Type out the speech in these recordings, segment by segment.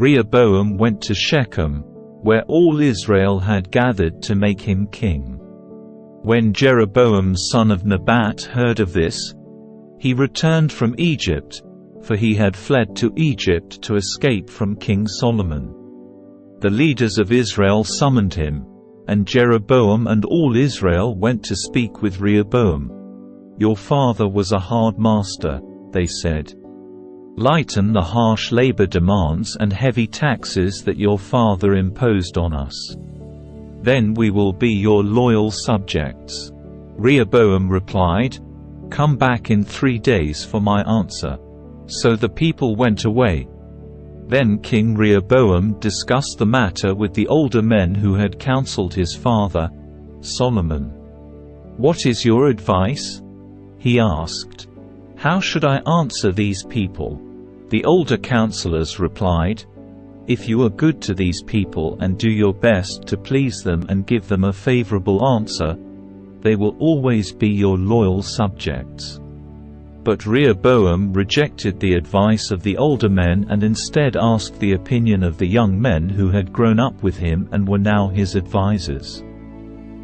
Rehoboam went to Shechem, where all Israel had gathered to make him king. When Jeroboam son of Nebat heard of this, he returned from Egypt, for he had fled to Egypt to escape from King Solomon. The leaders of Israel summoned him, and Jeroboam and all Israel went to speak with Rehoboam. "Your father was a hard master," they said. "Lighten the harsh labor demands and heavy taxes that your father imposed on us. Then we will be your loyal subjects." Rehoboam replied, "Come back in 3 days for my answer." So the people went away. Then King Rehoboam discussed the matter with the older men who had counseled his father, Solomon. "What is your advice?" he asked. "How should I answer these people?" The older counselors replied, "If you are good to these people and do your best to please them and give them a favorable answer, they will always be your loyal subjects." But Rehoboam rejected the advice of the older men and instead asked the opinion of the young men who had grown up with him and were now his advisers.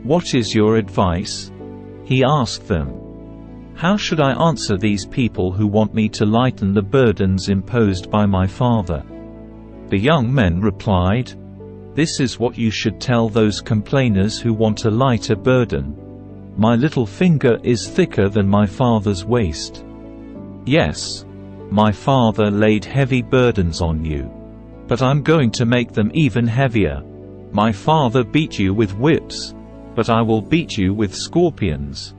"What is your advice?" he asked them. "How should I answer these people who want me to lighten the burdens imposed by my father?" The young men replied, "This is what you should tell those complainers who want a lighter burden. My little finger is thicker than my father's waist. Yes, my father laid heavy burdens on you, but I'm going to make them even heavier. My father beat you with whips, but I will beat you with scorpions."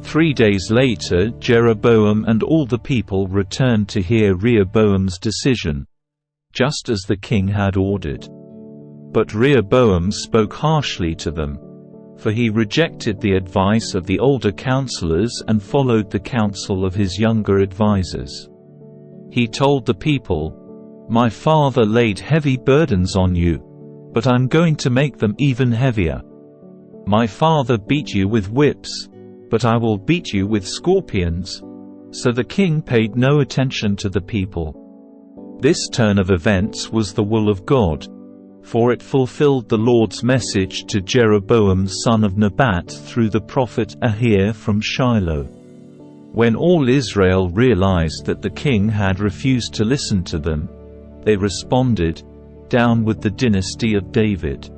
3 days later, Jeroboam and all the people returned to hear Rehoboam's decision, just as the king had ordered. But Rehoboam spoke harshly to them, for he rejected the advice of the older counselors and followed the counsel of his younger advisers. He told the people, "My father laid heavy burdens on you, but I'm going to make them even heavier. My father beat you with whips, but I will beat you with scorpions." So the king paid no attention to the people. This turn of events was the will of God, for it fulfilled the Lord's message to Jeroboam son of Nebat through the prophet Ahijah from Shiloh. When all Israel realized that the king had refused to listen to them, they responded, "Down with the dynasty of David.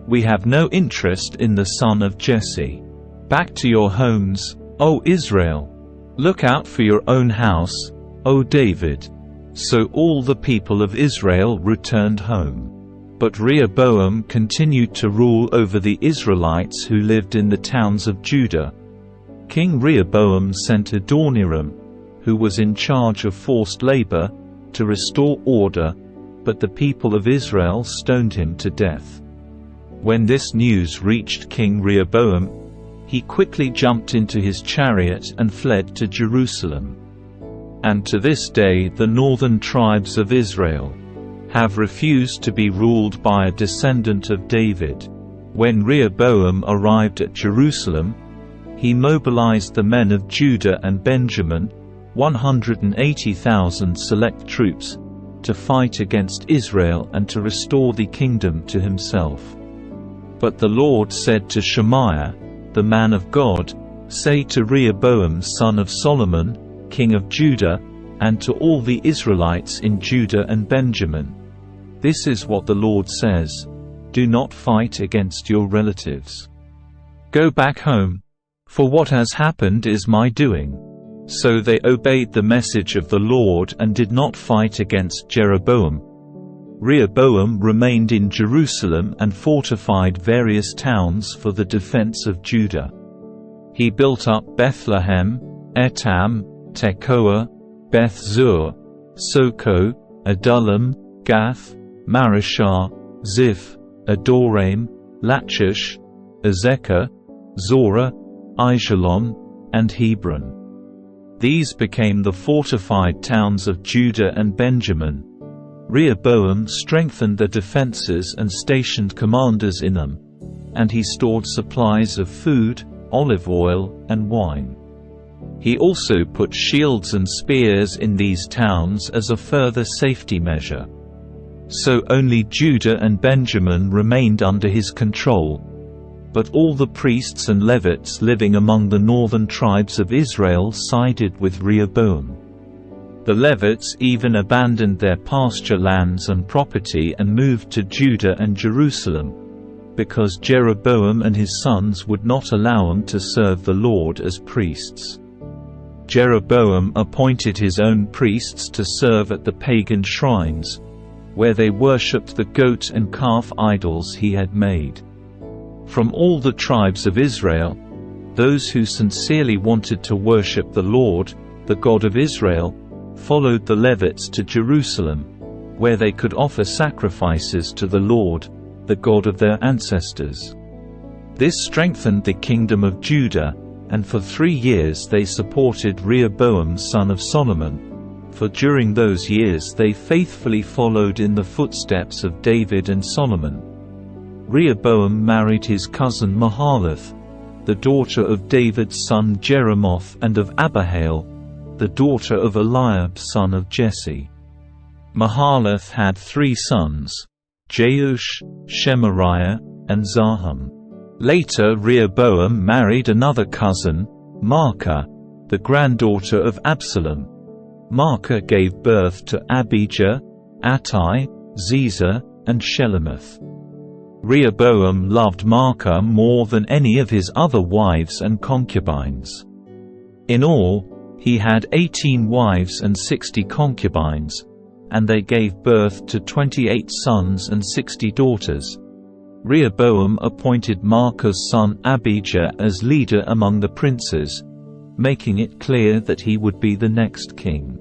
We have no interest in the son of Jesse. Back to your homes, O Israel! Look out for your own house, O David!" So all the people of Israel returned home. But Rehoboam continued to rule over the Israelites who lived in the towns of Judah. King Rehoboam sent Adoniram, who was in charge of forced labor, to restore order, but the people of Israel stoned him to death. When this news reached King Rehoboam, he quickly jumped into his chariot and fled to Jerusalem. And to this day the northern tribes of Israel have refused to be ruled by a descendant of David. When Rehoboam arrived at Jerusalem, he mobilized the men of Judah and Benjamin, 180,000 select troops, to fight against Israel and to restore the kingdom to himself. But the Lord said to Shemaiah, the man of God, "Say to Rehoboam son of Solomon, king of Judah, and to all the Israelites in Judah and Benjamin, this is what the Lord says: do not fight against your relatives. Go back home, for what has happened is my doing." So they obeyed the message of the Lord and did not fight against Jeroboam. Rehoboam remained in Jerusalem and fortified various towns for the defense of Judah. He built up Bethlehem, Etam, Tekoa, Beth-zur, Soko, Adullam, Gath, Mareshah, Ziph, Adoraim, Lachish, Azekah, Zorah, Aijalon, and Hebron. These became the fortified towns of Judah and Benjamin. Rehoboam strengthened the defenses and stationed commanders in them, and he stored supplies of food, olive oil, and wine. He also put shields and spears in these towns as a further safety measure. So only Judah and Benjamin remained under his control. But all the priests and Levites living among the northern tribes of Israel sided with Rehoboam. The Levites even abandoned their pasture lands and property and moved to Judah and Jerusalem, because Jeroboam and his sons would not allow them to serve the Lord as priests. Jeroboam appointed his own priests to serve at the pagan shrines, where they worshipped the goat and calf idols he had made. From all the tribes of Israel, those who sincerely wanted to worship the Lord, the God of Israel, followed the Levites to Jerusalem, where they could offer sacrifices to the Lord, the God of their ancestors. This strengthened the kingdom of Judah, and for 3 years they supported Rehoboam son of Solomon, for during those years they faithfully followed in the footsteps of David and Solomon. Rehoboam married his cousin Mahalath, the daughter of David's son Jeremoth and of Abihail, the daughter of Eliab son of Jesse. Mahalath had 3 sons, Jeush, Shemariah, and Zaham. Later Rehoboam married another cousin, Maacah, the granddaughter of Absalom. Maacah gave birth to Abijah, Attai, Ziza, and Shelomoth. Rehoboam loved Maacah more than any of his other wives and concubines. In all, he had 18 wives and 60 concubines, and they gave birth to 28 sons and 60 daughters. Rehoboam appointed Maacah's son Abijah as leader among the princes, making it clear that he would be the next king.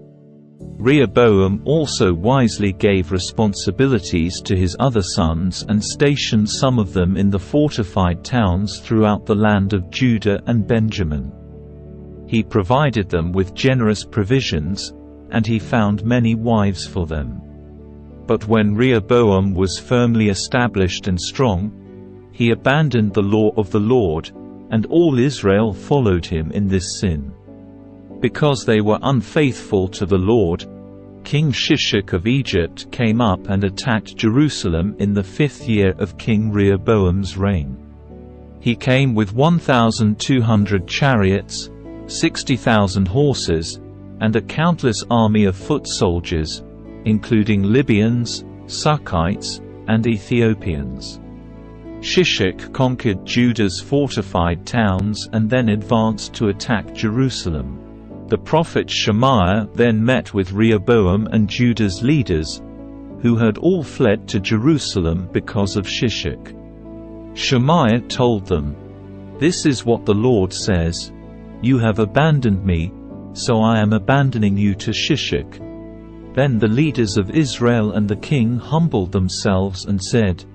Rehoboam also wisely gave responsibilities to his other sons and stationed some of them in the fortified towns throughout the land of Judah and Benjamin. He provided them with generous provisions, and he found many wives for them. But when Rehoboam was firmly established and strong, he abandoned the law of the Lord, and all Israel followed him in this sin. Because they were unfaithful to the Lord, King Shishak of Egypt came up and attacked Jerusalem in the 5th year of King Rehoboam's reign. He came with 1,200 chariots, 60,000 horses, and a countless army of foot soldiers, including Libyans, Sukkites, and Ethiopians. Shishak conquered Judah's fortified towns and then advanced to attack Jerusalem. The prophet Shemaiah then met with Rehoboam and Judah's leaders, who had all fled to Jerusalem because of Shishak. Shemaiah told them, "This is what the Lord says, you have abandoned me, so I am abandoning you to Shishak." Then the leaders of Israel and the king humbled themselves and said,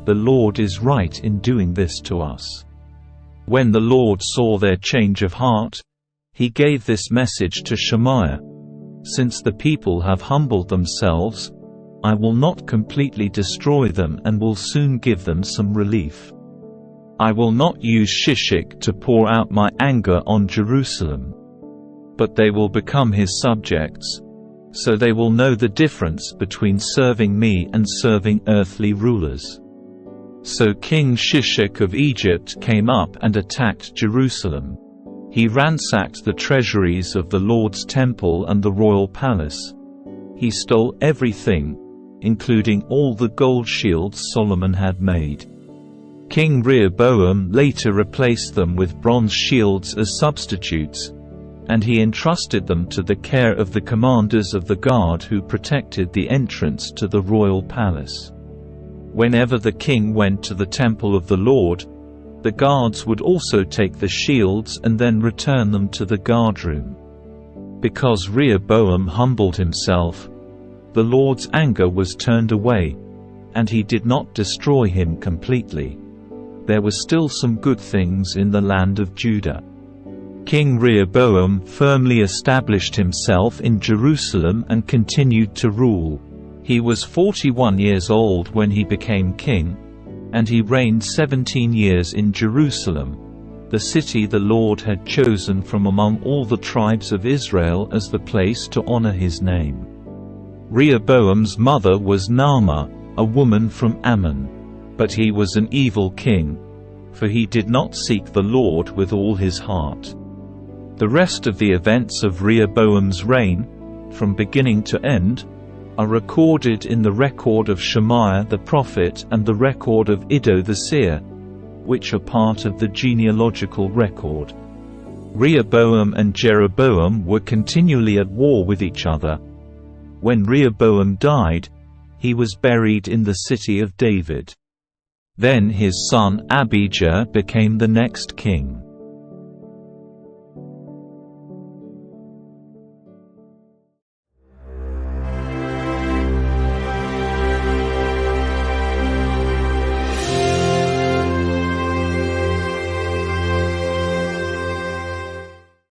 "The Lord is right in doing this to us." When the Lord saw their change of heart, he gave this message to Shemaiah, "Since the people have humbled themselves, I will not completely destroy them and will soon give them some relief. I will not use Shishak to pour out my anger on Jerusalem. But they will become his subjects, so they will know the difference between serving me and serving earthly rulers." So King Shishak of Egypt came up and attacked Jerusalem. He ransacked the treasuries of the Lord's temple and the royal palace. He stole everything, including all the gold shields Solomon had made. King Rehoboam later replaced them with bronze shields as substitutes, and he entrusted them to the care of the commanders of the guard who protected the entrance to the royal palace. Whenever the king went to the temple of the Lord, the guards would also take the shields and then return them to the guardroom. Because Rehoboam humbled himself, the Lord's anger was turned away, and he did not destroy him completely. There were still some good things in the land of Judah. King Rehoboam firmly established himself in Jerusalem and continued to rule. He was 41 years old when he became king, and he reigned 17 years in Jerusalem, the city the Lord had chosen from among all the tribes of Israel as the place to honor his name. Rehoboam's mother was Naamah, a woman from Ammon. But he was an evil king, for he did not seek the Lord with all his heart. The rest of the events of Rehoboam's reign, from beginning to end, are recorded in the record of Shemaiah the prophet and the record of Iddo the seer, which are part of the genealogical record. Rehoboam and Jeroboam were continually at war with each other. When Rehoboam died, he was buried in the city of David. Then his son Abijah became the next king.